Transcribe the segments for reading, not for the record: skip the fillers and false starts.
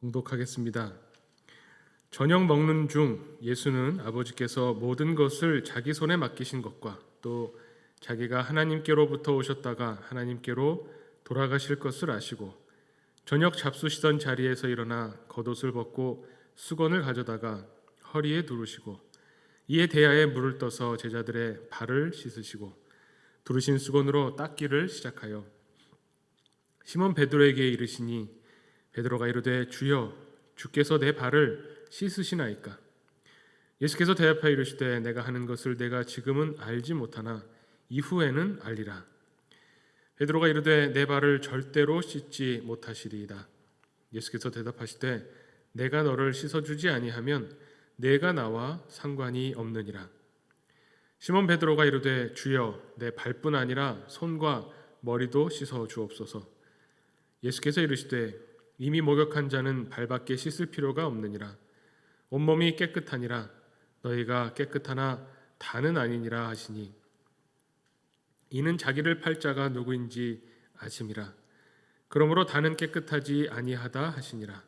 봉독하겠습니다. 저녁 먹는 중 예수는 아버지께서 모든 것을 자기 손에 맡기신 것과 또 자기가 하나님께로부터 오셨다가 하나님께로 돌아가실 것을 아시고 저녁 잡수시던 자리에서 일어나 겉옷을 벗고 수건을 가져다가 허리에 두르시고 이에 대야에 물을 떠서 제자들의 발을 씻으시고 두르신 수건으로 닦기를 시작하여 시몬 베드로에게 이르시니 베드로가 이르되 주여 주께서 내 발을 씻으시나이까. 예수께서 대답하여 이르시되 내가 하는 것을 내가 지금은 알지 못하나 이후에는 알리라. 베드로가 이르되 내 발을 절대로 씻지 못하시리이다. 예수께서 대답하시되 내가 너를 씻어주지 아니하면 내가 나와 상관이 없느니라. 시몬 베드로가 이르되 주여 내 발뿐 아니라 손과 머리도 씻어 주옵소서. 예수께서 이르시되 이미 목욕한 자는 발밖에 씻을 필요가 없느니라. 온몸이 깨끗하니라. 너희가 깨끗하나 다는 아니니라 하시니 이는 자기를 팔 자가 누구인지 아심이라. 그러므로 다는 깨끗하지 아니하다 하시니라.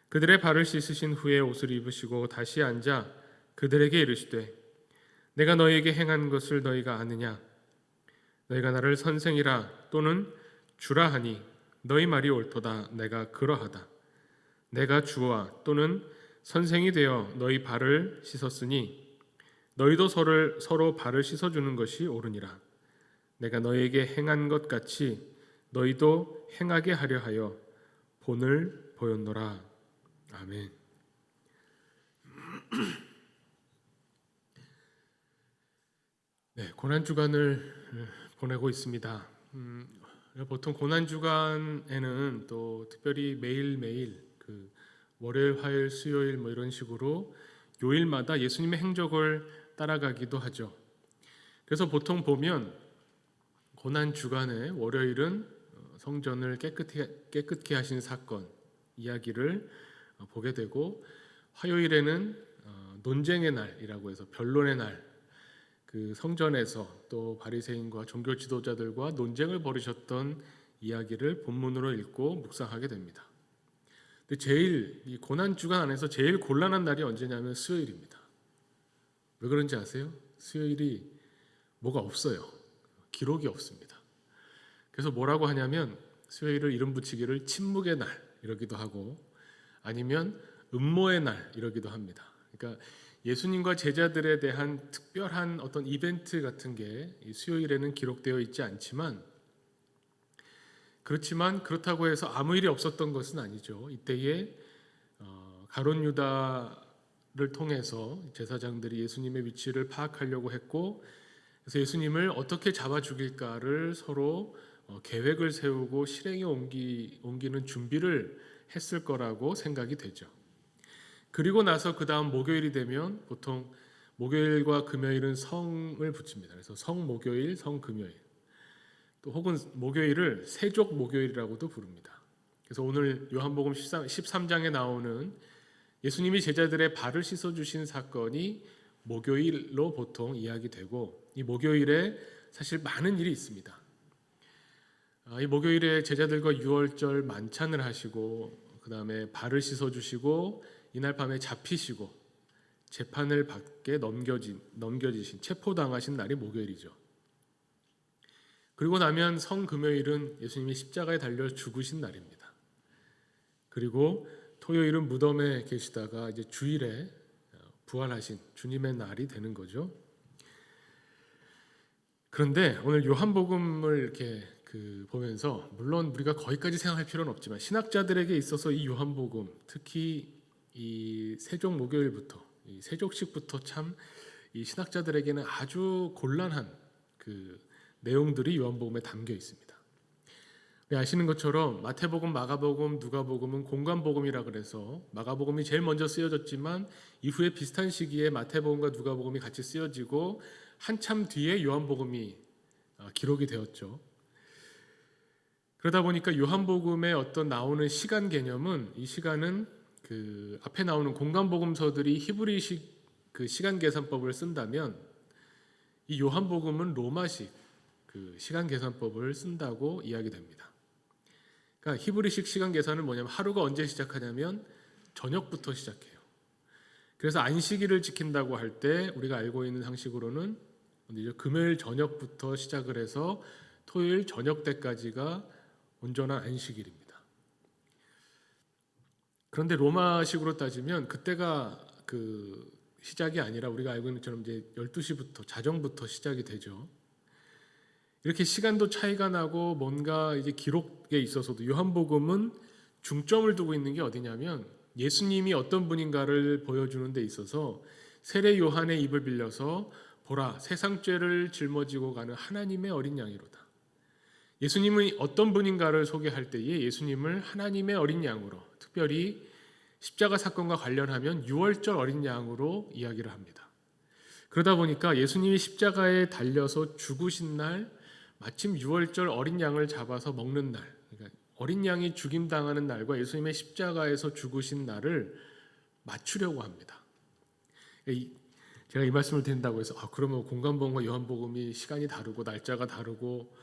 그들의 발을 씻으신 후에 옷을 입으시고 다시 앉아 그들에게 이르시되 내가 너희에게 행한 것을 너희가 아느냐. 너희가 나를 선생이라 또는 주라 하니 너희 말이 옳도다. 내가 그러하다. 내가 주와 또는 선생이 되어 너희 발을 씻었으니 너희도 서로 발을 씻어주는 것이 옳으니라. 내가 너희에게 행한 것 같이 너희도 행하게 하려 하여 본을 보였노라. 아멘. 네, 고난주간을 보내고 있습니다. 보통 고난주간에는 또 특별히 매일매일 그 월요일, 화요일, 수요일 뭐 이런 식으로 요일마다 예수님의 행적을 따라가기도 하죠. 그래서 보통 보면 고난주간에 월요일은 성전을 깨끗게 하신 사건 이야기를 보게 되고 화요일에는 논쟁의 날이라고 해서 변론의 날 그 성전에서 또 바리새인과 종교 지도자들과 논쟁을 벌이셨던 이야기를 본문으로 읽고 묵상하게 됩니다. 근데 제일 이 고난 주간 안에서 제일 곤란한 날이 언제냐면 수요일입니다. 왜 그런지 아세요? 수요일이 뭐가 없어요. 기록이 없습니다. 그래서 뭐라고 하냐면 수요일을 이름 붙이기를 침묵의 날 이러기도 하고 아니면 음모의 날 이러기도 합니다. 그러니까 예수님과 제자들에 대한 특별한 어떤 이벤트 같은 게 수요일에는 기록되어 있지 않지만 그렇다고 해서 아무 일이 없었던 것은 아니죠. 이때에 가룟 유다를 통해서 제사장들이 예수님의 위치를 파악하려고 했고 그래서 예수님을 어떻게 잡아 죽일까를 서로 계획을 세우고 실행에 옮기는 준비를 했을 거라고 생각이 되죠. 그리고 나서 그 다음 목요일이 되면 보통 목요일과 금요일은 성을 붙입니다. 그래서 성목요일, 성금요일 또 혹은 목요일을 세족 목요일이라고도 부릅니다. 그래서 오늘 요한복음 13장에 나오는 예수님이 제자들의 발을 씻어주신 사건이 목요일로 보통 이야기되고 이 목요일에 사실 많은 일이 있습니다. 이 목요일에 제자들과 유월절 만찬을 하시고 그 다음에 발을 씻어주시고 이날 밤에 잡히시고 재판을 받게 넘겨지신 체포당하신 날이 목요일이죠. 그리고 나면 성금요일은 예수님이 십자가에 달려 죽으신 날입니다. 그리고 토요일은 무덤에 계시다가 이제 주일에 부활하신 주님의 날이 되는 거죠. 그런데 오늘 요한복음을 이렇게 보면서 물론 우리가 거기까지 생각할 필요는 없지만 신학자들에게 있어서 이 요한복음 특히 이 세족 목요일부터 이 세족식부터 참 이 신학자들에게는 아주 곤란한 그 내용들이 요한복음에 담겨 있습니다. 아시는 것처럼 마태복음, 마가복음, 누가복음은 공관복음이라 그래서 마가복음이 제일 먼저 쓰여졌지만 이후에 비슷한 시기에 마태복음과 누가복음이 같이 쓰여지고 한참 뒤에 요한복음이 기록이 되었죠. 그러다 보니까 요한복음에 어떤 나오는 시간 개념은 이 시간은 그 앞에 나오는 공관복음서들이 히브리식 그 시간 계산법을 쓴다면 이 요한복음은 로마식 그 시간 계산법을 쓴다고 이야기됩니다. 그러니까 히브리식 시간 계산은 뭐냐면 하루가 언제 시작하냐면 저녁부터 시작해요. 그래서 안식일을 지킨다고 할 때 우리가 알고 있는 상식으로는 금요일 저녁부터 시작을 해서 토요일 저녁 때까지가 온전한 안식일입니다. 그런데 로마식으로 따지면 그때가 그 시작이 아니라 우리가 알고 있는 것처럼 이제 12시부터 자정부터 시작이 되죠. 이렇게 시간도 차이가 나고 뭔가 이제 기록에 있어서도 요한복음은 중점을 두고 있는 게 어디냐면 예수님이 어떤 분인가를 보여주는 데 있어서 세례 요한의 입을 빌려서 보라 세상 죄를 짊어지고 가는 하나님의 어린 양이로다. 예수님은 어떤 분인가를 소개할 때에 예수님을 하나님의 어린 양으로, 특별히 십자가 사건과 관련하면 유월절 어린 양으로 이야기를 합니다. 그러다 보니까 예수님이 십자가에 달려서 죽으신 날 마침 유월절 어린 양을 잡아서 먹는 날, 그러니까 어린 양이 죽임당하는 날과 예수님의 십자가에서 죽으신 날을 맞추려고 합니다. 제가 이 말씀을 드린다고 해서 그러면 공관복음과 요한복음이 시간이 다르고 날짜가 다르고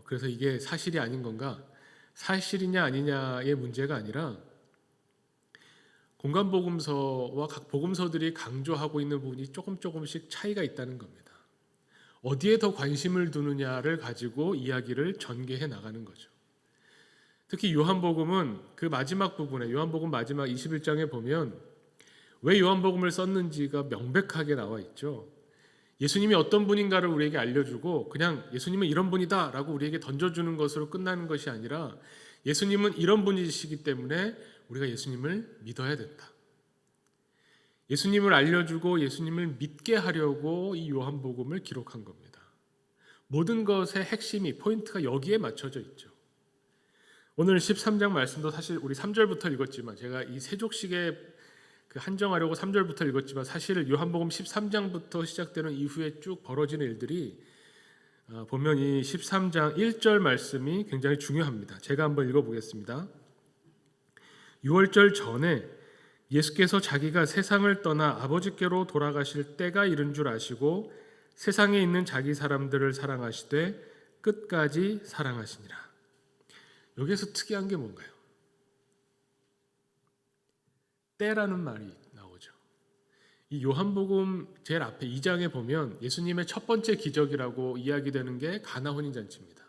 그래서 이게 사실이 아닌 건가? 사실이냐 아니냐의 문제가 아니라 공관복음서와 각 복음서들이 강조하고 있는 부분이 조금씩 차이가 있다는 겁니다. 어디에 더 관심을 두느냐를 가지고 이야기를 전개해 나가는 거죠. 특히 요한복음은 그 마지막 부분에 요한복음 마지막 21장에 보면 왜 요한복음을 썼는지가 명백하게 나와 있죠. 예수님이 어떤 분인가를 우리에게 알려주고 그냥 예수님은 이런 분이다 라고 우리에게 던져주는 것으로 끝나는 것이 아니라 예수님은 이런 분이시기 때문에 우리가 예수님을 믿어야 된다. 예수님을 알려주고 예수님을 믿게 하려고 이 요한복음을 기록한 겁니다. 모든 것의 핵심이 포인트가 여기에 맞춰져 있죠. 오늘 13장 말씀도 사실 우리 3절부터 읽었지만 제가 이 세족식에 한정하려고 3절부터 읽었지만 사실 요한복음 13장부터 시작되는 이후에 쭉 벌어지는 일들이 보면 이 13장 1절 말씀이 굉장히 중요합니다. 제가 한번 읽어보겠습니다. 유월절 전에 예수께서 자기가 세상을 떠나 아버지께로 돌아가실 때가 이른 줄 아시고 세상에 있는 자기 사람들을 사랑하시되 끝까지 사랑하시니라. 여기에서 특이한 게 뭔가요? 때라는 말이 나오죠. 이 요한복음 제일 앞에 2장에 보면 예수님의 첫 번째 기적이라고 이야기되는 게 가나 혼인잔치입니다.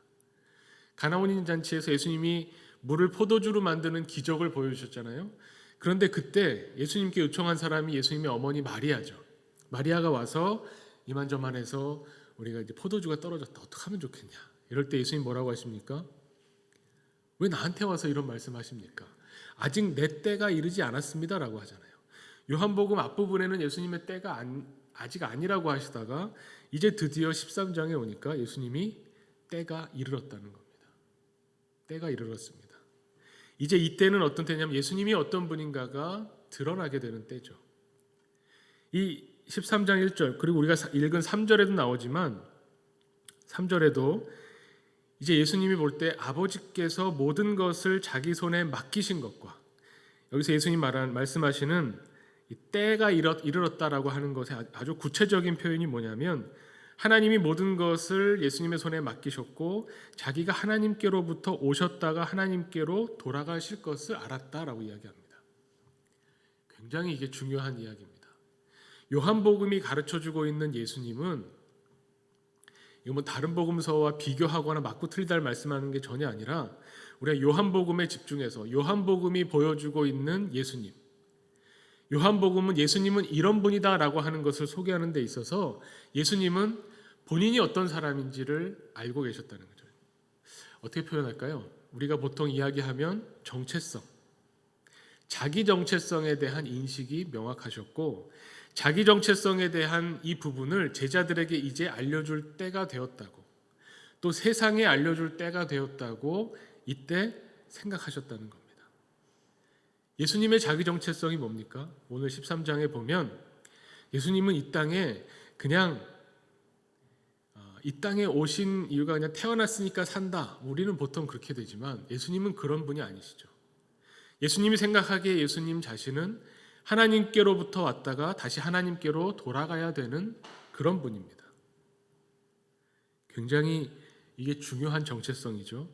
가나 혼인잔치에서 예수님이 물을 포도주로 만드는 기적을 보여주셨잖아요. 그런데 그때 예수님께 요청한 사람이 예수님의 어머니 마리아죠. 마리아가 와서 이만저만해서 우리가 이제 포도주가 떨어졌다. 어떻게 하면 좋겠냐. 이럴 때 예수님 뭐라고 하십니까? 왜 나한테 와서 이런 말씀하십니까? 아직 내 때가 이르지 않았습니다라고 하잖아요. 요한복음 앞부분에는 예수님의 때가 아직 아니라고 하시다가 이제 드디어 13장에 오니까 예수님이 때가 이르렀다는 겁니다. 때가 이르렀습니다. 이제 이 때는 어떤 때냐면 예수님이 어떤 분인가가 드러나게 되는 때죠. 이 13장 1절 그리고 우리가 읽은 3절에도 나오지만 3절에도 이제 예수님이 볼 때 아버지께서 모든 것을 자기 손에 맡기신 것과 여기서 예수님 말씀하시는 이 때가 이르렀다라고 하는 것의 아주 구체적인 표현이 뭐냐면 하나님이 모든 것을 예수님의 손에 맡기셨고 자기가 하나님께로부터 오셨다가 하나님께로 돌아가실 것을 알았다라고 이야기합니다. 굉장히 이게 중요한 이야기입니다. 요한복음이 가르쳐주고 있는 예수님은 이거 뭐 다른 복음서와 비교하거나 맞고 틀리다를 말씀하는 게 전혀 아니라 우리가 요한복음에 집중해서 요한복음이 보여주고 있는 예수님, 요한복음은 예수님은 이런 분이다라고 하는 것을 소개하는 데 있어서 예수님은 본인이 어떤 사람인지를 알고 계셨다는 거죠. 어떻게 표현할까요? 우리가 보통 이야기하면 정체성, 자기 정체성에 대한 인식이 명확하셨고 자기 정체성에 대한 이 부분을 제자들에게 이제 알려줄 때가 되었다고 또 세상에 알려줄 때가 되었다고 이때 생각하셨다는 겁니다. 예수님의 자기 정체성이 뭡니까? 오늘 13장에 보면 예수님은 이 땅에 그냥 이 땅에 오신 이유가 그냥 태어났으니까 산다. 우리는 보통 그렇게 되지만 예수님은 그런 분이 아니시죠. 예수님이 생각하기에 예수님 자신은 하나님께로부터 왔다가 다시 하나님께로 돌아가야 되는 그런 분입니다. 굉장히 이게 중요한 정체성이죠.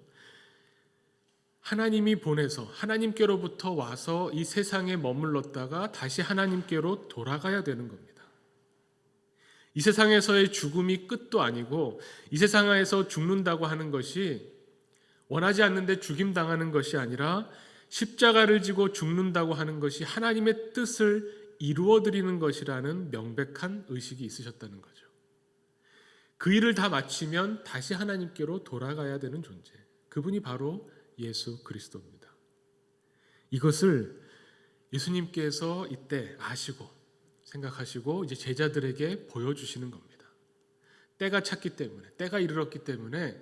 하나님이 보내서 하나님께로부터 와서 이 세상에 머물렀다가 다시 하나님께로 돌아가야 되는 겁니다. 이 세상에서의 죽음이 끝도 아니고 이 세상에서 죽는다고 하는 것이 원하지 않는데 죽임당하는 것이 아니라 십자가를 지고 죽는다고 하는 것이 하나님의 뜻을 이루어드리는 것이라는 명백한 의식이 있으셨다는 거죠. 그 일을 다 마치면 다시 하나님께로 돌아가야 되는 존재, 그분이 바로 예수 그리스도입니다. 이것을 예수님께서 이때 아시고 생각하시고 이제 제자들에게 보여주시는 겁니다. 때가 찼기 때문에, 때가 이르렀기 때문에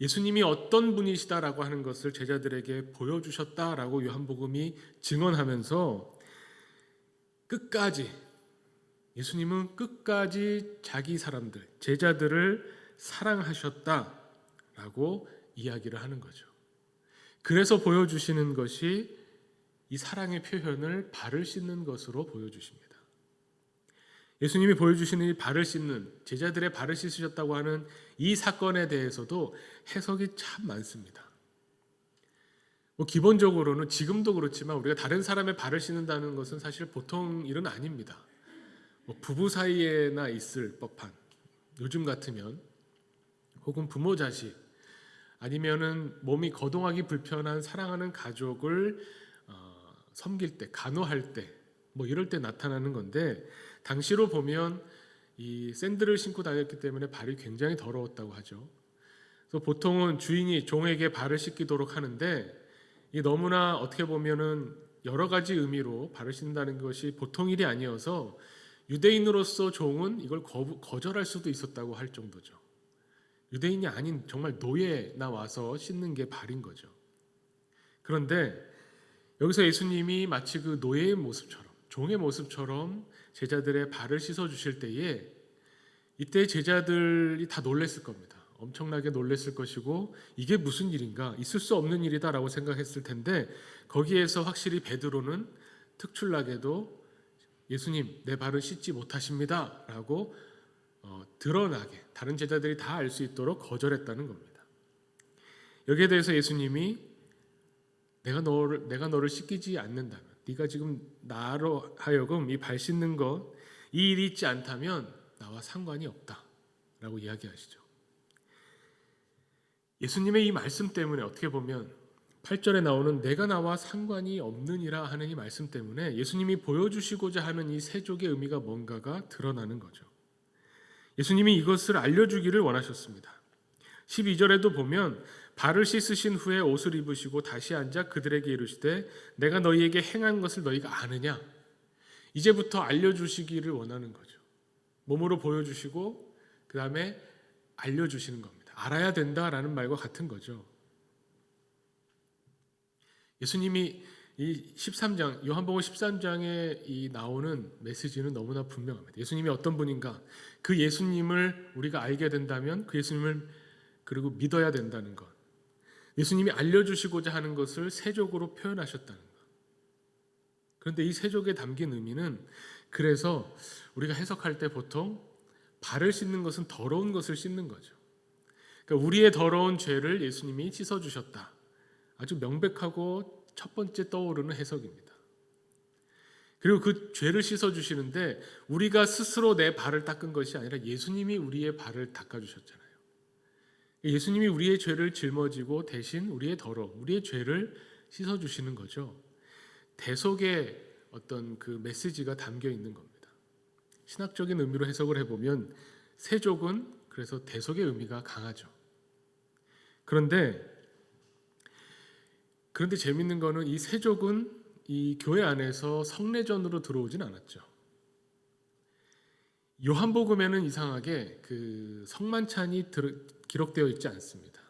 예수님이 어떤 분이시다라고 하는 것을 제자들에게 보여주셨다라고 요한복음이 증언하면서 끝까지, 예수님은 끝까지 자기 사람들, 제자들을 사랑하셨다라고 이야기를 하는 거죠. 그래서 보여주시는 것이 이 사랑의 표현을 발을 씻는 것으로 보여주십니다. 예수님이 보여주시는 이 발을 씻는, 제자들의 발을 씻으셨다고 하는 이 사건에 대해서도 해석이 참 많습니다. 기본적으로는 지금도 그렇지만 우리가 다른 사람의 발을 씻는다는 것은 사실 보통 일은 아닙니다. 부부 사이에나 있을 법한, 요즘 같으면 혹은 부모 자식, 아니면은 몸이 거동하기 불편한 사랑하는 가족을 섬길 때, 간호할 때, 이럴 때 나타나는 건데, 당시로 보면 이 샌들을 신고 다녔기 때문에 발이 굉장히 더러웠다고 하죠. 그래서 보통은 주인이 종에게 발을 씻기도록 하는데, 이 너무나 어떻게 보면은 여러 가지 의미로 발을 씻는다는 것이 보통 일이 아니어서 유대인으로서 종은 이걸 거절할 수도 있었다고 할 정도죠. 유대인이 아닌 정말 노예나 와서 씻는 게 발인 거죠. 그런데 여기서 예수님이 마치 그 노예의 모습처럼, 종의 모습처럼 제자들의 발을 씻어 주실 때에 이때 제자들이 다 놀랬을 겁니다. 엄청나게 놀랬을 것이고 이게 무슨 일인가, 있을 수 없는 일이다라고 생각했을 텐데, 거기에서 확실히 베드로는 특출나게도 예수님, 내 발을 씻지 못하십니다 라고 드러나게, 다른 제자들이 다 알 수 있도록 거절했다는 겁니다. 여기에 대해서 예수님이 내가 너를 씻기지 않는다면, 네가 지금 나로 하여금 이 발 씻는 것, 이 일이 있지 않다면 나와 상관이 없다라고 이야기하시죠. 예수님의 이 말씀 때문에 어떻게 보면 8절에 나오는 내가 나와 상관이 없느니라 하는 이 말씀 때문에 예수님이 보여주시고자 하는 이 세족의 의미가 뭔가가 드러나는 거죠. 예수님이 이것을 알려주기를 원하셨습니다. 12절에도 보면 발을 씻으신 후에 옷을 입으시고 다시 앉아 그들에게 이르시되 내가 너희에게 행한 것을 너희가 아느냐? 이제부터 알려주시기를 원하는 거죠. 몸으로 보여주시고 그 다음에 알려주시는 겁니다. 알아야 된다라는 말과 같은 거죠. 예수님이 이 13장, 요한복음 13장에 이 나오는 메시지는 너무나 분명합니다. 예수님이 어떤 분인가, 그 예수님을 우리가 알게 된다면 그 예수님을 그리고 믿어야 된다는 것, 예수님이 알려주시고자 하는 것을 세족으로 표현하셨다는 것. 그런데 이 세족에 담긴 의미는, 그래서 우리가 해석할 때 보통 발을 씻는 것은 더러운 것을 씻는 거죠. 그러니까 우리의 더러운 죄를 예수님이 씻어주셨다. 아주 명백하고 첫 번째 떠오르는 해석입니다. 그리고 그 죄를 씻어주시는데 우리가 스스로 내 발을 닦은 것이 아니라 예수님이 우리의 발을 닦아주셨잖아요. 예수님이 우리의 죄를 짊어지고 대신 우리의 더러움, 우리의 죄를 씻어주시는 거죠. 대속의 어떤 그 메시지가 담겨 있는 겁니다. 신학적인 의미로 해석을 해보면 세족은 그래서 대속의 의미가 강하죠. 그런데 재밌는 거는 이 세족은 이 교회 안에서 성례전으로 들어오진 않았죠. 요한복음에는 이상하게 그 성만찬이 기록되어 있지 않습니다.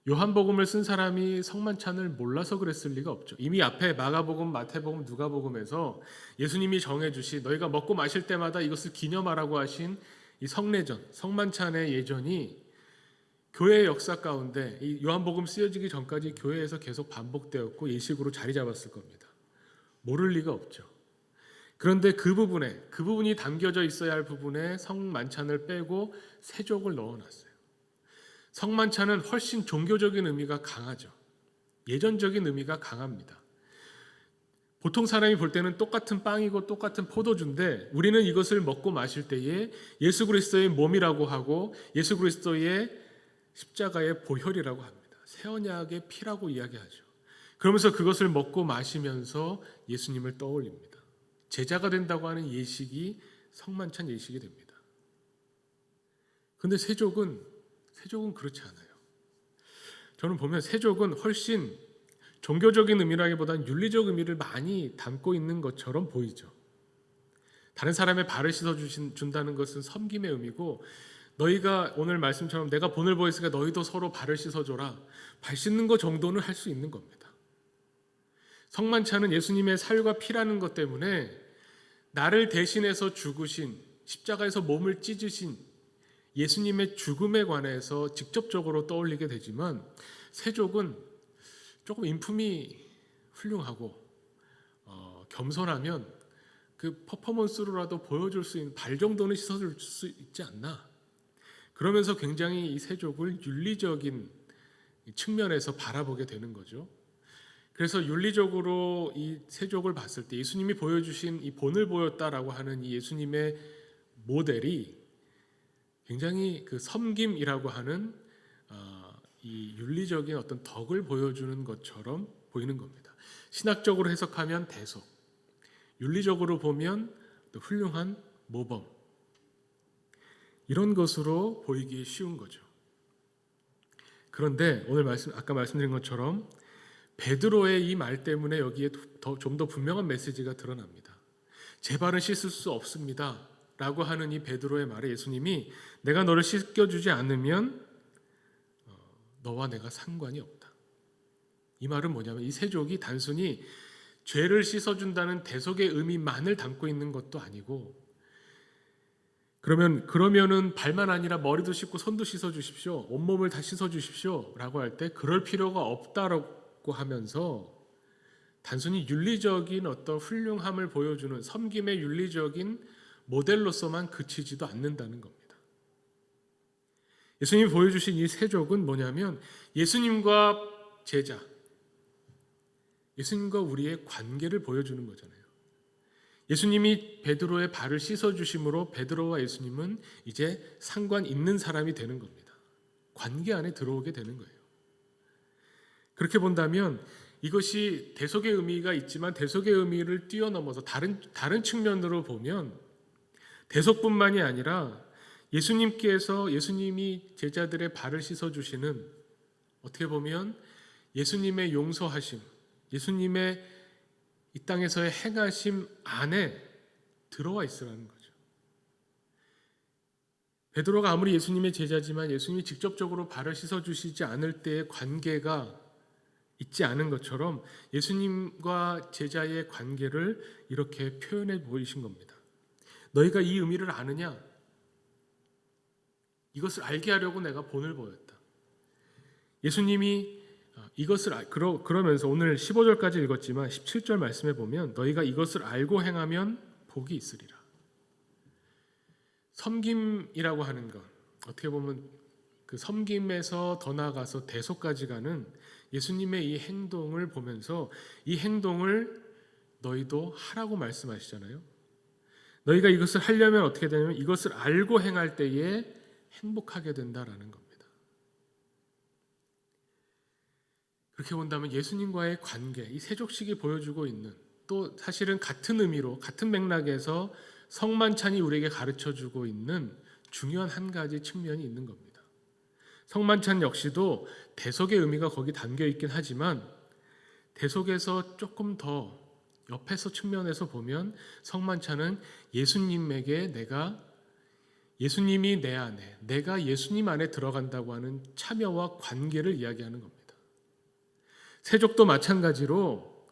요한복음을 쓴 사람이 성만찬을 몰라서 그랬을 리가 없죠. 이미 앞에 마가복음, 마태복음, 누가복음에서 예수님이 정해주신 너희가 먹고 마실 때마다 이것을 기념하라고 하신 이 성례전, 성만찬의 예전이 교회의 역사 가운데 이 요한복음 쓰여지기 전까지 교회에서 계속 반복되었고 예식으로 자리 잡았을 겁니다. 모를 리가 없죠. 그런데 그 부분이 담겨져 있어야 할 부분에 성만찬을 빼고 세족을 넣어놨어요. 성만찬은 훨씬 종교적인 의미가 강하죠. 예전적인 의미가 강합니다. 보통 사람이 볼 때는 똑같은 빵이고 똑같은 포도주인데 우리는 이것을 먹고 마실 때에 예수 그리스도의 몸이라고 하고 예수 그리스도의 십자가의 보혈이라고 합니다. 새 언약의 피라고 이야기하죠. 그러면서 그것을 먹고 마시면서 예수님을 떠올립니다. 제자가 된다고 하는 예식이 성만찬 예식이 됩니다. 그런데 세족은 그렇지 않아요. 저는 보면 세족은 훨씬 종교적인 의미라기보다는 윤리적 의미를 많이 담고 있는 것처럼 보이죠. 다른 사람의 발을 씻어준다는 것은 섬김의 의미고, 너희가 오늘 말씀처럼 내가 본을 보였으니까 너희도 서로 발을 씻어줘라, 발 씻는 것 정도는 할 수 있는 겁니다. 성만찬은 예수님의 살과 피라는 것 때문에 나를 대신해서 죽으신, 십자가에서 몸을 찢으신 예수님의 죽음에 관해서 직접적으로 떠올리게 되지만, 세족은 조금 인품이 훌륭하고 겸손하면 그 퍼포먼스로라도 보여줄 수 있는 발 정도는 씻어줄 수 있지 않나. 그러면서 굉장히 이 세족을 윤리적인 측면에서 바라보게 되는 거죠. 그래서 윤리적으로 이 세족을 봤을 때 예수님이 보여주신 이 본을 보였다라고 하는 이 예수님의 모델이 굉장히 그 섬김이라고 하는 이 윤리적인 어떤 덕을 보여주는 것처럼 보이는 겁니다. 신학적으로 해석하면 대속, 윤리적으로 보면 또 훌륭한 모범, 이런 것으로 보이기 쉬운 거죠. 그런데 오늘 아까 말씀드린 것처럼 베드로의 이 말 때문에 여기에 좀 더 분명한 메시지가 드러납니다. 제 발은 씻을 수 없습니다 라고 하는 이 베드로의 말에 예수님이 내가 너를 씻겨주지 않으면 너와 내가 상관이 없다. 이 말은 뭐냐면 이 세족이 단순히 죄를 씻어준다는 대속의 의미만을 담고 있는 것도 아니고, 그러면은 발만 아니라 머리도 씻고 손도 씻어주십시오, 온몸을 다 씻어주십시오 라고 할 때 그럴 필요가 없다고 하면서 단순히 윤리적인 어떤 훌륭함을 보여주는 섬김의 윤리적인 모델로서만 그치지도 않는다는 겁니다. 예수님이 보여주신 이 세족은 뭐냐면 예수님과 제자, 예수님과 우리의 관계를 보여주는 거잖아요. 예수님이 베드로의 발을 씻어주심으로 베드로와 예수님은 이제 상관 있는 사람이 되는 겁니다. 관계 안에 들어오게 되는 거예요. 그렇게 본다면 이것이 대속의 의미가 있지만 대속의 의미를 뛰어넘어서 다른 측면으로 보면 대속뿐만이 아니라 예수님이 제자들의 발을 씻어주시는, 어떻게 보면 예수님의 용서하심, 예수님의 이 땅에서의 행하심 안에 들어와 있으라는 거죠. 베드로가 아무리 예수님의 제자지만 예수님이 직접적으로 발을 씻어주시지 않을 때의 관계가 있지 않은 것처럼 예수님과 제자의 관계를 이렇게 표현해 보이신 겁니다. 너희가 이 의미를 아느냐? 이것을 알게 하려고 내가 본을 보였다. 예수님이 이것을 그러면서 오늘 15절까지 읽었지만 17절 말씀에 보면 너희가 이것을 알고 행하면 복이 있으리라. 섬김이라고 하는 것, 어떻게 보면 그 섬김에서 더 나아가서 대속까지 가는 예수님의 이 행동을 보면서 이 행동을 너희도 하라고 말씀하시잖아요. 너희가 이것을 하려면 어떻게 되냐면 이것을 알고 행할 때에 행복하게 된다라는 겁니다. 그렇게 본다면 예수님과의 관계, 이 세족식이 보여주고 있는, 또 사실은 같은 의미로 같은 맥락에서 성만찬이 우리에게 가르쳐주고 있는 중요한 한 가지 측면이 있는 겁니다. 성만찬 역시도 대속의 의미가 거기 담겨 있긴 하지만 대속에서 조금 더 옆에서 측면에서 보면 성만찬은 예수님이 내 안에, 내가 예수님 안에 들어간다고 하는 참여와 관계를 이야기하는 겁니다. 세족도 마찬가지로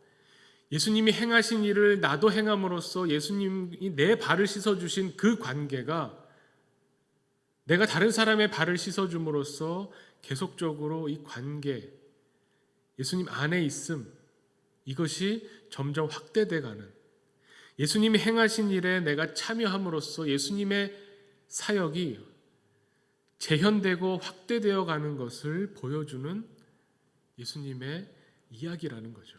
예수님이 행하신 일을 나도 행함으로써 예수님이 내 발을 씻어주신 그 관계가 내가 다른 사람의 발을 씻어줌으로써 계속적으로 이 관계, 예수님 안에 있음, 이것이 점점 확대돼가는, 예수님이 행하신 일에 내가 참여함으로써 예수님의 사역이 재현되고 확대되어 가는 것을 보여주는 예수님의 이야기라는 거죠.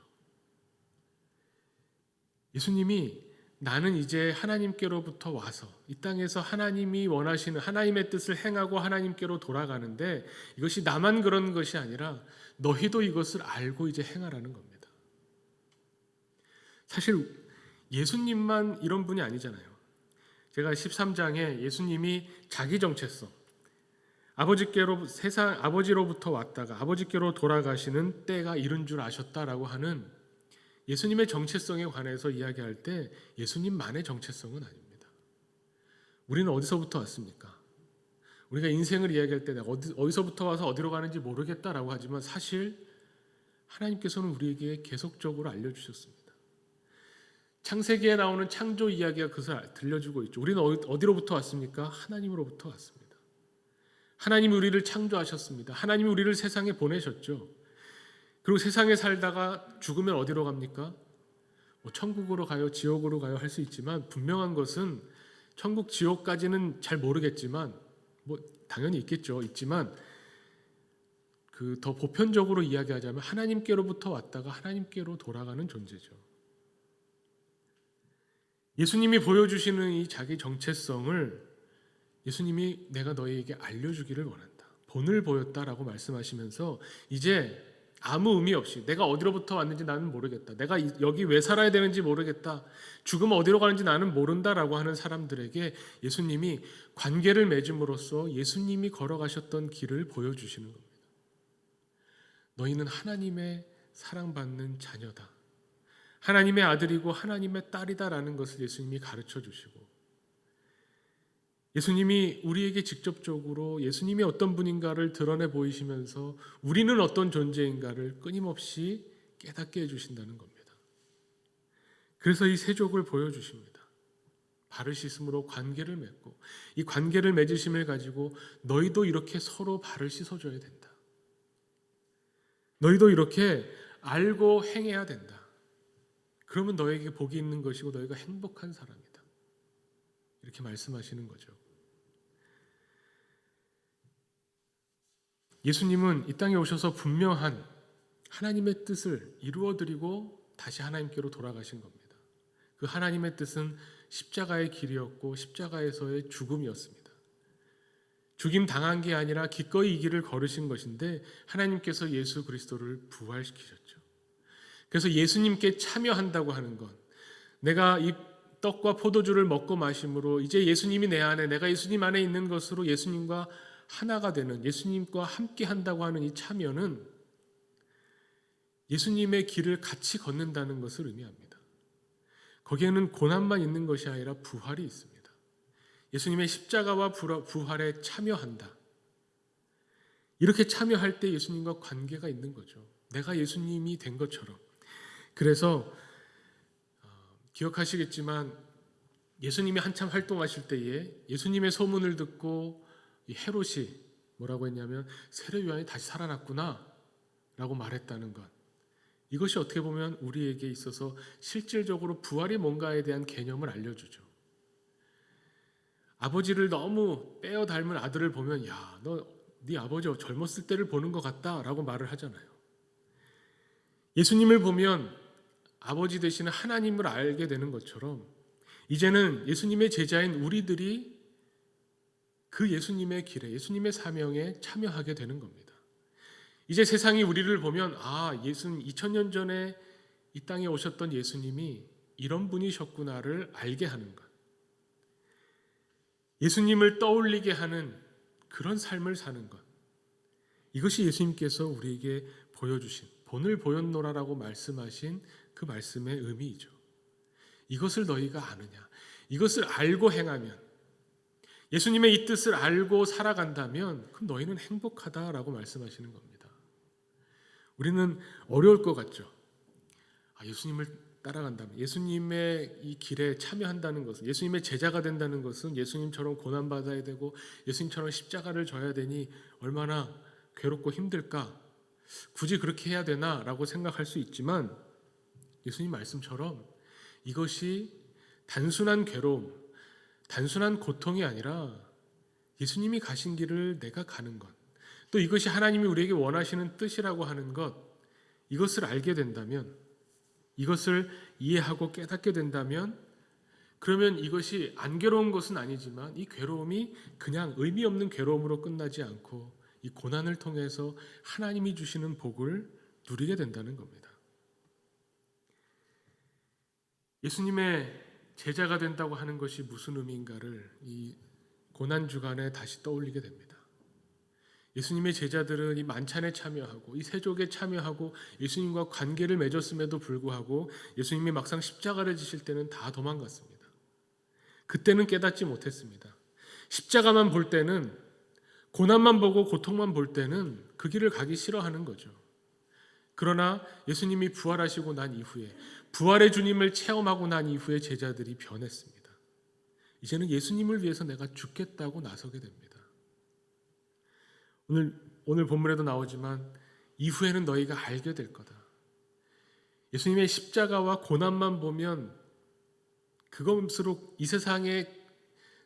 예수님이 나는 이제 하나님께로부터 와서 이 땅에서 하나님이 원하시는 하나님의 뜻을 행하고 하나님께로 돌아가는데 이것이 나만 그런 것이 아니라 너희도 이것을 알고 이제 행하라는 겁니다. 사실 예수님만 이런 분이 아니잖아요. 제가 13장에 예수님이 자기 정체성, 아버지로부터 왔다가 아버지께로 돌아가시는 때가 이른 줄 아셨다라고 하는 예수님의 정체성에 관해서 이야기할 때 예수님만의 정체성은 아닙니다. 우리는 어디서부터 왔습니까? 우리가 인생을 이야기할 때 내가 어디서부터 와서 어디로 가는지 모르겠다라고 하지만 사실 하나님께서는 우리에게 계속적으로 알려주셨습니다. 창세기에 나오는 창조 이야기가 그것을 들려주고 있죠. 우리는 어디로부터 왔습니까? 하나님으로부터 왔습니다. 하나님이 우리를 창조하셨습니다. 하나님이 우리를 세상에 보내셨죠. 그리고 세상에 살다가 죽으면 어디로 갑니까? 천국으로 가요, 지옥으로 가요 할 수 있지만 분명한 것은 천국, 지옥까지는 잘 모르겠지만 당연히 있지만 그 더 보편적으로 이야기하자면 하나님께로부터 왔다가 하나님께로 돌아가는 존재죠. 예수님이 보여주시는 이 자기 정체성을 예수님이 내가 너희에게 알려주기를 원한다. 본을 보였다라고 말씀하시면서 이제 아무 의미 없이 내가 어디로부터 왔는지 나는 모르겠다. 내가 여기 왜 살아야 되는지 모르겠다. 죽으면 어디로 가는지 나는 모른다라고 하는 사람들에게 예수님이 관계를 맺음으로써 예수님이 걸어가셨던 길을 보여주시는 겁니다. 너희는 하나님의 사랑받는 자녀다. 하나님의 아들이고 하나님의 딸이다라는 것을 예수님이 가르쳐 주시고 예수님이 우리에게 직접적으로 예수님이 어떤 분인가를 드러내 보이시면서 우리는 어떤 존재인가를 끊임없이 깨닫게 해주신다는 겁니다. 그래서 이 세족을 보여주십니다. 발을 씻음으로 관계를 맺고 이 관계를 맺으심을 가지고 너희도 이렇게 서로 발을 씻어줘야 된다. 너희도 이렇게 알고 행해야 된다. 그러면 너에게 복이 있는 것이고 너희가 행복한 사람이다. 이렇게 말씀하시는 거죠. 예수님은 이 땅에 오셔서 분명한 하나님의 뜻을 이루어드리고 다시 하나님께로 돌아가신 겁니다. 그 하나님의 뜻은 십자가의 길이었고 십자가에서의 죽음이었습니다. 죽임 당한 게 아니라 기꺼이 이 길을 걸으신 것인데 하나님께서 예수 그리스도를 부활시키셨죠. 그래서 예수님께 참여한다고 하는 것, 내가 이 떡과 포도주를 먹고 마심으로 이제 예수님이 내 안에, 내가 예수님 안에 있는 것으로 예수님과 하나가 되는, 예수님과 함께 한다고 하는 이 참여는 예수님의 길을 같이 걷는다는 것을 의미합니다. 거기에는 고난만 있는 것이 아니라 부활이 있습니다. 예수님의 십자가와 부활에 참여한다. 이렇게 참여할 때 예수님과 관계가 있는 거죠. 내가 예수님이 된 것처럼. 그래서 기억하시겠지만 예수님이 한참 활동하실 때에 예수님의 소문을 듣고 이 헤롯이 뭐라고 했냐면 세례 요한이 다시 살아났구나 라고 말했다는 것. 이것이 어떻게 보면 우리에게 있어서 실질적으로 부활이 뭔가에 대한 개념을 알려주죠. 아버지를 너무 빼어 닮은 아들을 보면 야, 네 아버지 젊었을 때를 보는 것 같다 라고 말을 하잖아요. 예수님을 보면 아버지 되시는 하나님을 알게 되는 것처럼 이제는 예수님의 제자인 우리들이 그 예수님의 길에, 예수님의 사명에 참여하게 되는 겁니다. 이제 세상이 우리를 보면 2000년 전에 이 땅에 오셨던 예수님이 이런 분이셨구나를 알게 하는 것. 예수님을 떠올리게 하는 그런 삶을 사는 것. 이것이 예수님께서 우리에게 보여주신, 본을 보였노라라고 말씀하신 그 말씀의 의미이죠. 이것을 너희가 아느냐. 이것을 알고 행하면, 예수님의 이 뜻을 알고 살아간다면 그럼 너희는 행복하다라고 말씀하시는 겁니다. 우리는 어려울 것 같죠. 예수님을 따라간다면, 예수님의 이 길에 참여한다는 것은, 예수님의 제자가 된다는 것은 예수님처럼 고난받아야 되고 예수님처럼 십자가를 져야 되니 얼마나 괴롭고 힘들까? 굳이 그렇게 해야 되나? 라고 생각할 수 있지만 예수님 말씀처럼 이것이 단순한 괴로움, 단순한 고통이 아니라 예수님이 가신 길을 내가 가는 것, 또 이것이 하나님이 우리에게 원하시는 뜻이라고 하는 것, 이것을 알게 된다면, 이것을 이해하고 깨닫게 된다면, 그러면 이것이 안 괴로운 것은 아니지만 이 괴로움이 그냥 의미 없는 괴로움으로 끝나지 않고 이 고난을 통해서 하나님이 주시는 복을 누리게 된다는 겁니다. 예수님의 제자가 된다고 하는 것이 무슨 의미인가를 이 고난 주간에 다시 떠올리게 됩니다. 예수님의 제자들은 이 만찬에 참여하고 이 세족에 참여하고 예수님과 관계를 맺었음에도 불구하고 예수님이 막상 십자가를 지실 때는 다 도망갔습니다. 그때는 깨닫지 못했습니다. 십자가만 볼 때는, 고난만 보고 고통만 볼 때는 그 길을 가기 싫어하는 거죠. 그러나 예수님이 부활하시고 난 이후에, 부활의 주님을 체험하고 난 이후에 제자들이 변했습니다. 이제는 예수님을 위해서 내가 죽겠다고 나서게 됩니다. 오늘 본문에도 나오지만 이후에는 너희가 알게 될 거다. 예수님의 십자가와 고난만 보면 그것으로 이 세상에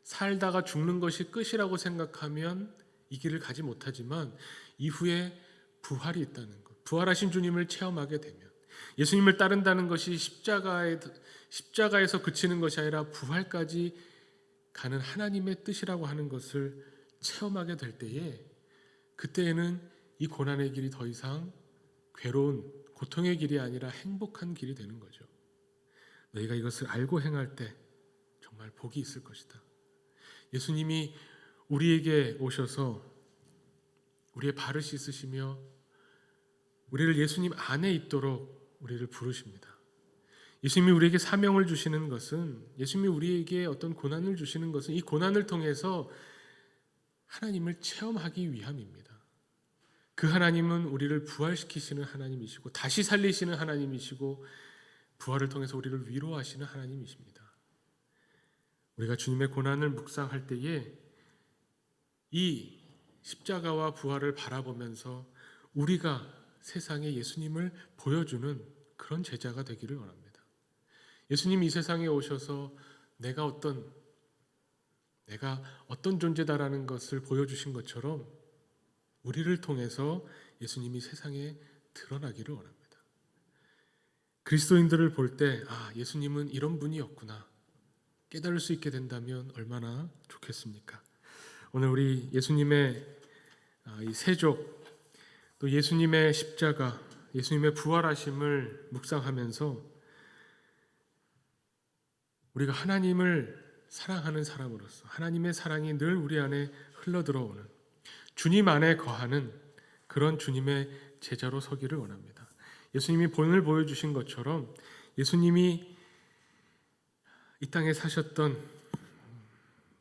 살다가 죽는 것이 끝이라고 생각하면 이 길을 가지 못하지만 이후에 부활이 있다는 것, 부활하신 주님을 체험하게 되면, 예수님을 따른다는 것이 십자가에서 그치는 것이 아니라 부활까지 가는 하나님의 뜻이라고 하는 것을 체험하게 될 때에, 그때에는 이 고난의 길이 더 이상 괴로운 고통의 길이 아니라 행복한 길이 되는 거죠. 너희가 이것을 알고 행할 때 정말 복이 있을 것이다. 예수님이 우리에게 오셔서 우리의 발을 씻으시며 우리를 예수님 안에 있도록 우리를 부르십니다. 예수님이 우리에게 사명을 주시는 것은, 예수님이 우리에게 어떤 고난을 주시는 것은 이 고난을 통해서 하나님을 체험하기 위함입니다. 그 하나님은 우리를 부활시키시는 하나님이시고 다시 살리시는 하나님이시고 부활을 통해서 우리를 위로하시는 하나님이십니다. 우리가 주님의 고난을 묵상할 때에 이 십자가와 부활을 바라보면서 우리가 세상에 예수님을 보여주는 그런 제자가 되기를 원합니다. 예수님이 이 세상에 오셔서 내가 어떤 존재다라는 것을 보여주신 것처럼 우리를 통해서 예수님이 세상에 드러나기를 원합니다. 그리스도인들을 볼 때 예수님은 이런 분이었구나 깨달을 수 있게 된다면 얼마나 좋겠습니까? 오늘 우리 예수님의 이 세족, 또 예수님의 십자가, 예수님의 부활하심을 묵상하면서 우리가 하나님을 사랑하는 사람으로서 하나님의 사랑이 늘 우리 안에 흘러들어오는, 주님 안에 거하는 그런 주님의 제자로 서기를 원합니다. 예수님이 본을 보여주신 것처럼 예수님이 이 땅에 사셨던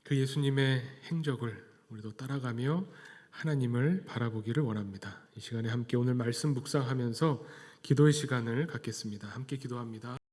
그 예수님의 행적을 우리도 따라가며 하나님을 바라보기를 원합니다. 이 시간에 함께 오늘 말씀 묵상하면서 기도의 시간을 갖겠습니다. 함께 기도합니다.